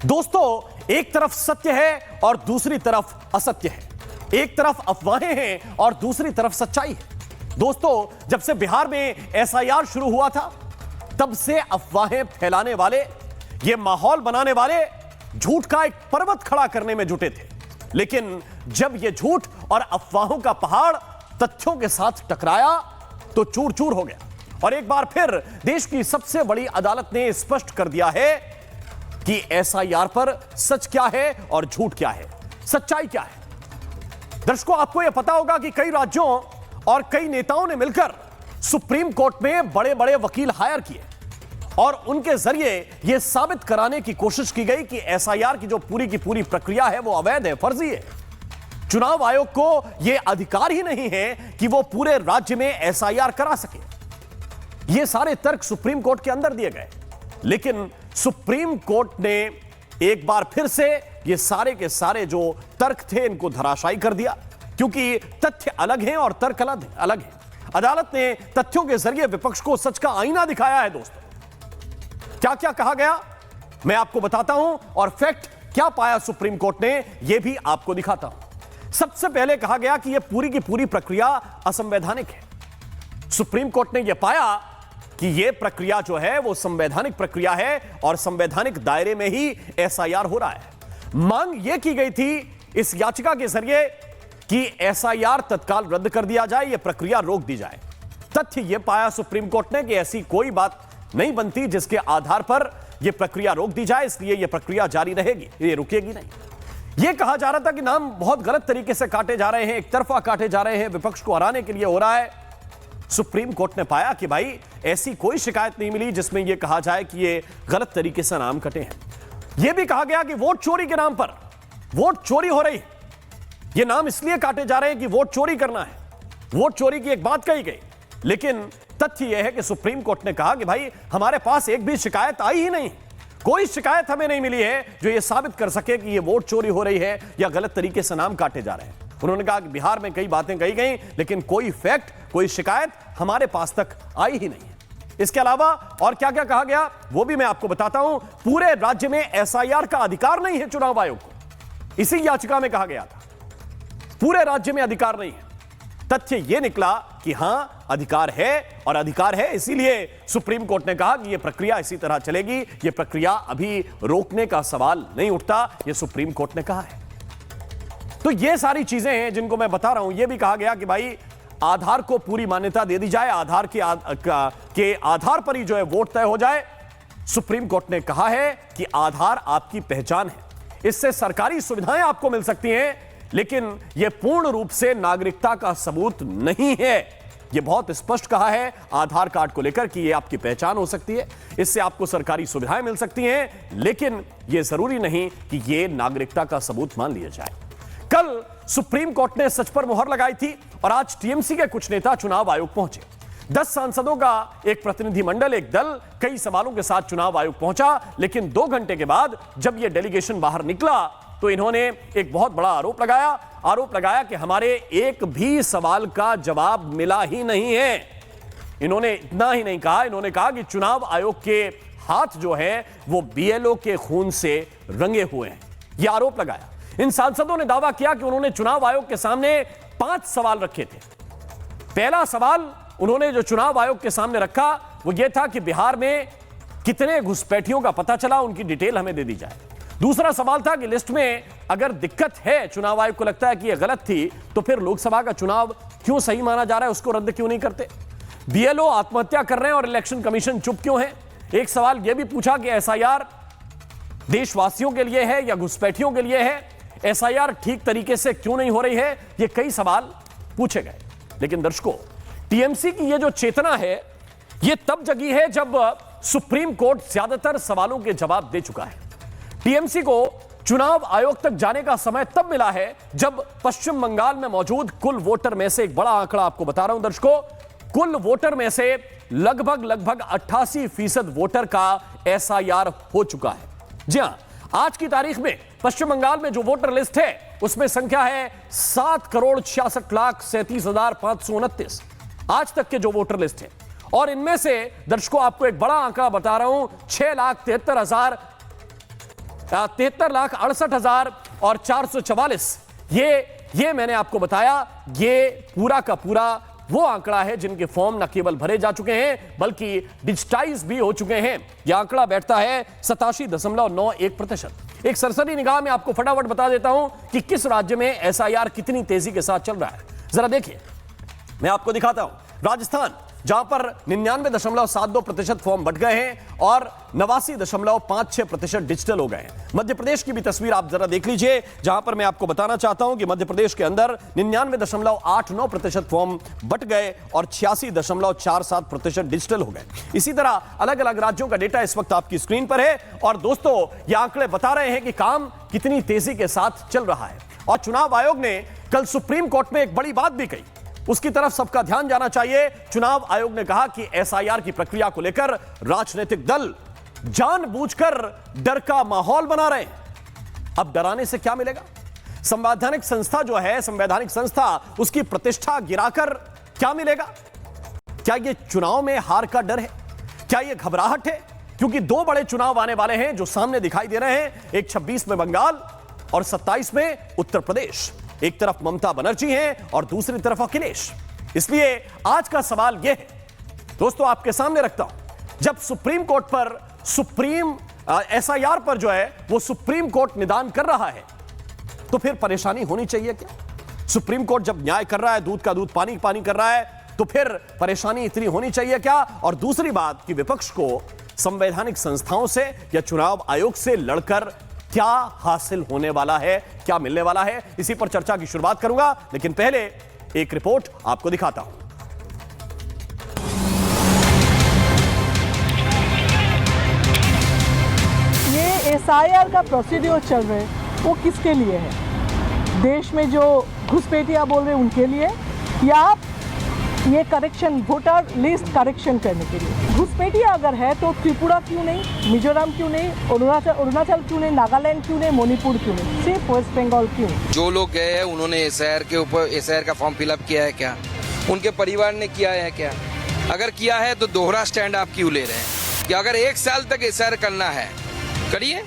दोस्तों, एक तरफ सत्य है और दूसरी तरफ असत्य है। एक तरफ अफवाहें हैं और दूसरी तरफ सच्चाई है। दोस्तों, जब से बिहार में एसआईआर शुरू हुआ था, तब से अफवाहें फैलाने वाले, ये माहौल बनाने वाले झूठ का एक पर्वत खड़ा करने में जुटे थे। लेकिन जब यह झूठ और अफवाहों का पहाड़ तथ्यों के साथ टकराया तो चूर चूर हो गया। और एक बार फिर देश की सबसे बड़ी अदालत ने स्पष्ट कर दिया है कि एसआईआर पर सच क्या है और झूठ क्या है, सच्चाई क्या है। दर्शकों, आपको यह पता होगा कि कई राज्यों और कई नेताओं ने मिलकर सुप्रीम कोर्ट में बड़े बड़े वकील हायर किए और उनके जरिए यह साबित कराने की कोशिश की गई कि एसआईआर की जो पूरी की पूरी प्रक्रिया है वो अवैध है, फर्जी है। चुनाव आयोग को यह अधिकार ही नहीं है कि वो पूरे राज्य में एसआईआर करा सके। ये सारे तर्क सुप्रीम कोर्ट के अंदर दिए गए, लेकिन सुप्रीम कोर्ट ने एक बार फिर से ये सारे के सारे जो तर्क थे इनको धराशायी कर दिया, क्योंकि तथ्य अलग हैं और तर्क अलग हैं। अदालत ने तथ्यों के जरिए विपक्ष को सच का आईना दिखाया है। दोस्तों, क्या क्या कहा गया मैं आपको बताता हूं और फैक्ट क्या पाया सुप्रीम कोर्ट ने यह भी आपको दिखाता हूं। सबसे पहले कहा गया कि यह पूरी की पूरी प्रक्रिया असंवैधानिक है। सुप्रीम कोर्ट ने यह पाया कि यह प्रक्रिया जो है वो संवैधानिक प्रक्रिया है और संवैधानिक दायरे में ही एसआईआर हो रहा है। मांग यह की गई थी इस याचिका के जरिए कि एसआईआर तत्काल रद्द कर दिया जाए, यह प्रक्रिया रोक दी जाए। तथ्य यह पाया सुप्रीम कोर्ट ने कि ऐसी कोई बात नहीं बनती जिसके आधार पर यह प्रक्रिया रोक दी जाए, इसलिए यह प्रक्रिया जारी रहेगी, यह रुकेगी नहीं। यह कहा जा रहा था कि नाम बहुत गलत तरीके से काटे जा रहे हैं, एक तरफा काटे जा रहे हैं, विपक्ष को हराने के लिए हो रहा है। सुप्रीम कोर्ट ने पाया कि भाई ऐसी कोई शिकायत नहीं मिली जिसमें यह कहा जाए कि यह गलत तरीके से नाम कटे हैं। यह भी कहा गया कि वोट चोरी के नाम पर वोट चोरी हो रही है, यह नाम इसलिए काटे जा रहे हैं कि वोट चोरी करना है। वोट चोरी की एक बात कही गई, लेकिन तथ्य यह है कि सुप्रीम कोर्ट ने कहा कि भाई हमारे पास एक भी शिकायत आई ही नहीं, कोई शिकायत हमें नहीं मिली है जो यह साबित कर सके कि यह वोट चोरी हो रही है या गलत तरीके से नाम काटे जा रहे हैं। उन्होंने कहा कि बिहार में कई बातें कही गई, लेकिन कोई फैक्ट, कोई शिकायत हमारे पास तक आई ही नहीं है। इसके अलावा और क्या क्या कहा गया वो भी मैं आपको बताता हूं। पूरे राज्य में एसआईआर का अधिकार नहीं है चुनाव आयोग को, इसी याचिका में कहा गया था पूरे राज्य में अधिकार नहीं है। तथ्य यह निकला कि हां अधिकार है, और अधिकार है इसीलिए सुप्रीम कोर्ट ने कहा कि यह प्रक्रिया इसी तरह चलेगी, यह प्रक्रिया अभी रोकने का सवाल नहीं उठता, यह सुप्रीम कोर्ट ने कहा है। तो ये सारी चीजें हैं जिनको मैं बता रहा हूं। यह भी कहा गया कि भाई आधार को पूरी मान्यता दे दी जाए, आधार के आधार पर ही जो है वोट तय हो जाए। सुप्रीम कोर्ट ने कहा है कि आधार आपकी पहचान है, इससे सरकारी सुविधाएं आपको मिल सकती हैं, लेकिन यह पूर्ण रूप से नागरिकता का सबूत नहीं है। यह बहुत स्पष्ट कहा है आधार कार्ड को लेकर कि यह आपकी पहचान हो सकती है, इससे आपको सरकारी सुविधाएं मिल सकती हैं, लेकिन यह जरूरी नहीं कि यह नागरिकता का सबूत मान लिया जाए। कल सुप्रीम कोर्ट ने सच पर मुहर लगाई थी और आज टीएमसी के कुछ नेता चुनाव आयोग पहुंचे। 10 सांसदों का एक प्रतिनिधिमंडल, एक दल कई सवालों के साथ चुनाव आयोग पहुंचा, लेकिन 2 घंटे के बाद जब यह डेलीगेशन बाहर निकला तो इन्होंने एक बहुत बड़ा आरोप लगाया कि हमारे एक भी सवाल का जवाब मिला ही नहीं है। इन्होंने इतना ही नहीं कहा, इन्होंने कहा कि चुनाव आयोग के हाथ जो है वो बीएलओ के खून से रंगे हुए हैं, यह आरोप लगाया। इन सांसदों ने दावा किया कि उन्होंने चुनाव आयोग के सामने 5 सवाल रखे थे। पहला सवाल उन्होंने जो चुनाव आयोग के सामने रखा वो यह था कि बिहार में कितने घुसपैठियों का पता चला, उनकी डिटेल हमें दे दी जाए। दूसरा सवाल था कि लिस्ट में अगर दिक्कत है, चुनाव आयोग को लगता है कि यह गलत थी, तो फिर लोकसभा का चुनाव क्यों सही माना जा रहा है, उसको रद्द क्यों नहीं करते। बीएलओ आत्महत्या कर रहे हैं और इलेक्शन कमीशन चुप क्यों है। एक सवाल यह भी पूछा कि एसआईआर देशवासियों के लिए है या घुसपैठियों के लिए है, एसआईआर ठीक तरीके से क्यों नहीं हो रही है। ये कई सवाल पूछे गए, लेकिन दर्शकों, टीएमसी की ये जो चेतना है ये तब जगी है जब सुप्रीम कोर्ट ज्यादातर सवालों के जवाब दे चुका है। टीएमसी को चुनाव आयोग तक जाने का समय तब मिला है जब पश्चिम बंगाल में मौजूद कुल वोटर में से, एक बड़ा आंकड़ा आपको बता रहा हूं दर्शकों, कुल वोटर में से लगभग 88% वोटर का एसआईआर हो चुका है। जी हां, आज की तारीख में पश्चिम बंगाल में जो वोटर लिस्ट है उसमें संख्या है 7,66,37,529 आज तक के जो वोटर लिस्ट है। और इनमें से दर्शकों आपको एक बड़ा आंकड़ा बता रहा हूं, 73,68,000 और 444, ये मैंने आपको बताया, ये पूरा का पूरा वो आंकड़ा है जिनके फॉर्म न केवल भरे जा चुके हैं बल्कि डिजिटाइज भी हो चुके हैं। यह आंकड़ा बैठता है 87.91%। एक सरसरी निगाह में आपको फटाफट बता देता हूं कि किस राज्य में एसआईआर कितनी तेजी के साथ चल रहा है। जरा देखिए, मैं आपको दिखाता हूं। राजस्थान, जहां पर 99.72% फॉर्म बट गए हैं और 89.56% डिजिटल हो गए हैं। मध्य प्रदेश की भी तस्वीर आप जरा देख लीजिए, जहां पर मैं आपको बताना चाहता हूं कि मध्य प्रदेश के अंदर 99.89% फॉर्म बट गए और 86.47% डिजिटल हो गए। इसी तरह अलग अलग राज्यों का डेटा इस वक्त आपकी स्क्रीन पर है और दोस्तों ये आंकड़े बता रहे हैं कि काम कितनी तेजी के साथ चल रहा है। और चुनाव आयोग ने कल सुप्रीम कोर्ट में एक बड़ी बात भी कही, उसकी तरफ सबका ध्यान जाना चाहिए। चुनाव आयोग ने कहा कि एसआईआर की प्रक्रिया को लेकर राजनीतिक दल जानबूझकर डर का माहौल बना रहे हैं। अब डराने से क्या मिलेगा? संवैधानिक संस्था जो है, संवैधानिक संस्था, उसकी प्रतिष्ठा गिराकर क्या मिलेगा? क्या यह चुनाव में हार का डर है? क्या यह घबराहट है? क्योंकि दो बड़े चुनाव आने वाले हैं जो सामने दिखाई दे रहे हैं, एक 26 में बंगाल और 27 में उत्तर प्रदेश। एक तरफ ममता बनर्जी हैं और दूसरी तरफ अखिलेश। इसलिए आज का सवाल यह है दोस्तों, आपके सामने रखता हूं, जब सुप्रीम कोर्ट पर एसआईआर पर जो है वो सुप्रीम कोर्ट निदान कर रहा है, तो फिर परेशानी होनी चाहिए क्या? सुप्रीम कोर्ट जब न्याय कर रहा है, दूध का दूध पानी पानी कर रहा है, तो फिर परेशानी इतनी होनी चाहिए क्या? और दूसरी बात कि विपक्ष को संवैधानिक संस्थाओं से या चुनाव आयोग से लड़कर क्या हासिल होने वाला है, क्या मिलने वाला है, इसी पर चर्चा की शुरुआत करूंगा। लेकिन पहले एक रिपोर्ट आपको दिखाता हूं। ये एसआईआर का प्रोसीड्यूर चल रहे हैं, वो किसके लिए है? देश में जो घुसपैठिया बोल रहे हैं उनके लिए, या ये करेक्शन, वोटर लिस्ट करेक्शन करने के लिए? घुसपैठिया अगर है तो त्रिपुरा क्यों नहीं, मिजोरम क्यों नहीं, अरुणाचल क्यों नहीं, नागालैंड क्यों नहीं, मणिपुर क्यों नहीं, सिर्फ वेस्ट बंगाल क्यों? जो लोग गए हैं उन्होंने एसआईआर के ऊपर एसआईआर का फॉर्म फिलअप किया है क्या? उनके परिवार ने किया है क्या? अगर किया है तो दोहरा स्टैंड आप क्यों ले रहे हैं कि अगर 1 साल तक एसआईआर करना है करिए।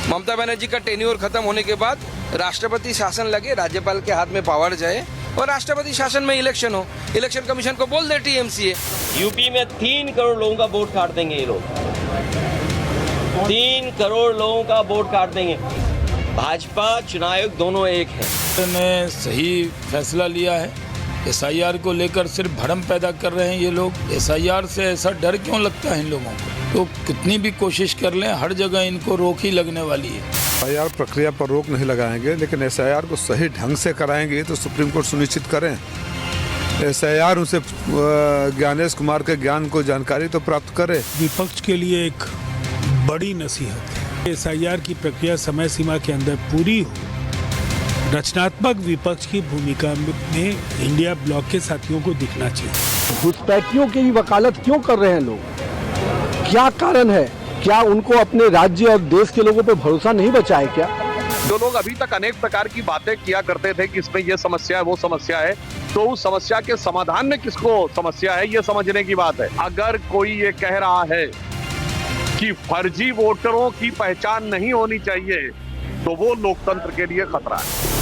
ममता बनर्जी का टेन्योर खत्म होने के बाद राष्ट्रपति शासन लगे, राज्यपाल के हाथ में पावर जाए और राष्ट्रपति शासन में इलेक्शन हो। इलेक्शन कमीशन को बोल दे टीएमसी यूपी में 3 करोड़ लोगों का वोट काट देंगे ये लोग, 3 करोड़ लोगों का वोट काट देंगे। भाजपा चुनाव आयोग दोनों एक है। ने सही फैसला लिया है। एसआईआर को लेकर सिर्फ भ्रम पैदा कर रहे हैं ये लोग। एसआईआर से ऐसा डर क्यों लगता है इन लोगों को? तो कितनी भी कोशिश कर लें, हर जगह इनको रोक ही लगने वाली है। एसआईआर प्रक्रिया पर रोक नहीं लगाएंगे, लेकिन एसआईआर को सही ढंग से कराएंगे तो सुप्रीम कोर्ट सुनिश्चित करें। एसआईआर उनसे ज्ञानेश कुमार के ज्ञान को जानकारी तो प्राप्त करे। विपक्ष के लिए एक बड़ी नसीहत है, एसआईआर की प्रक्रिया समय सीमा के अंदर पूरी हो। रचनात्मक विपक्ष की भूमिका में इंडिया ब्लॉक के साथियों को दिखना चाहिए। घुसपैठियों की वकालत क्यों कर रहे हैं लोग? क्या कारण है? क्या उनको अपने राज्य और देश के लोगों पे भरोसा नहीं बचा है क्या? जो लोग अभी तक अनेक प्रकार की बातें किया करते थे कि इसमें ये समस्या है, वो समस्या है, तो उस समस्या के समाधान में किसको समस्या है, ये समझने की बात है। अगर कोई ये कह रहा है कि फर्जी वोटरों की पहचान नहीं होनी चाहिए, तो वो लोकतंत्र के लिए खतरा है।